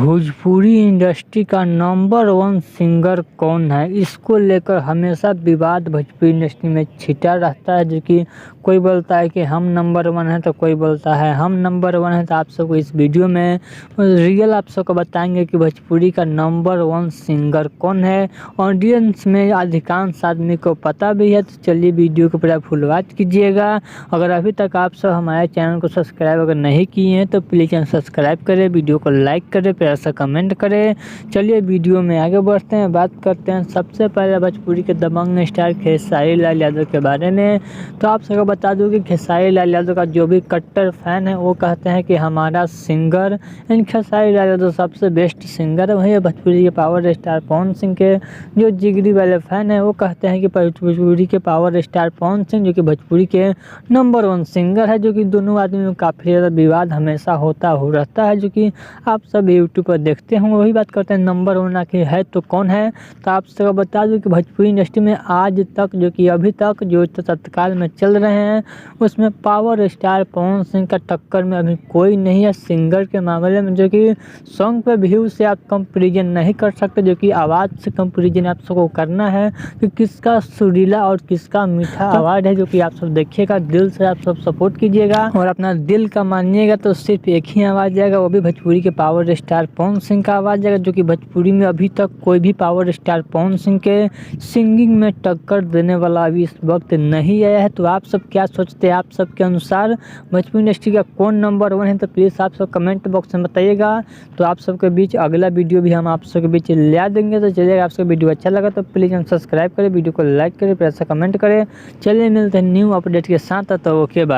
Bhojpuri industry का number 1 singer कौन है, इसको लेकर हमेशा विवाद भोजपुरी इंडस्ट्री में छिटा रहता है। जो कि कोई बोलता है कि हम नंबर 1 है तो कोई बोलता है हम नंबर 1 है। तो आप सबको इस वीडियो में रियल आप सबको बताएंगे कि भोजपुरी का नंबर 1 सिंगर कौन है। ऑडियंस में अधिकांश आदमी को पता भी है, तो चलिए वीडियो को पूरा फुल वॉच कीजिएगा। अगर अभी तक आप सब हमारे चैनल को सब्सक्राइब अगर नहीं किए हैं तो प्लीज़ चैनल सब्सक्राइब करें, वीडियो को लाइक करें, प्यारा सा कमेंट करें। चलिए वीडियो में आगे बढ़ते हैं, बात करते हैं सबसे पहले भोजपुरी के दबंग स्टार खेसारी लाल यादव के बारे में। तो आप सबको बता दूं कि खेसारी लाल यादव का जो भी कट्टर फैन है वो कहते हैं कि हमारा सिंगर इन खेसारी लाल यादव सबसे बेस्ट सिंगर है। वही भोजपुरी के पावर स्टार पवन सिंह के जो जिगरी वाले फैन है वो कहते हैं कि भोजपुरी के पावर स्टार पवन सिंह जो कि भोजपुरी के नंबर 1 सिंगर है। जो कि दोनों आदमी में काफ़ी ज़्यादा विवाद हमेशा होता हो रहता है, जो कि आप सब यूट्यूब पर देखते होंगे। वही बात करते हैं नंबर 1 आखिर है तो कौन है। तो आप सबको बता दूं कि भोजपुरी इंडस्ट्री में आज तक जो कि अभी तक जो तत्काल में चल रहे हैं उसमें पावर स्टार पवन सिंह का टक्कर में अभी कोई नहीं है सिंगर के मामले में। जो कि सॉन्ग पे व्यू से आप कंपेरिजन नहीं कर सकते, जो कि आवाज़ से कंपेरिजन आप सबको करना है कि किसका सुरीला और किसका मीठा आवाज़ है। जो कि आप सब देखिएगा, दिल से आप सब सपोर्ट कीजिएगा और अपना दिल का मानिएगा तो सिर्फ एक ही आवाज़ जाएगा, वो भी भोजपुरी के पावर स्टार पवन सिंह का आवाज़ जाएगा। जो कि भोजपुरी में अभी तक कोई भी पावर स्टार पवन सिंह के सिंगिंग में टक्कर देने वाला अभी इस वक्त नहीं आया है। तो आप सब क्या सोचते हैं, आप सब के अनुसार भोजपुरी इंडस्ट्री का कौन नंबर 1 है, तो प्लीज़ आप सब कमेंट बॉक्स में बताइएगा। तो आप सबके बीच अगला वीडियो भी हम आप सबके बीच ला देंगे। तो चलिए आप सबको वीडियो अच्छा लगा तो प्लीज़ हम सब्सक्राइब करें, वीडियो को लाइक करें, प्यारा सा कमेंट करें। चलिए मिलते हैं न्यू अपडेट के साथ, तो ओके बाय।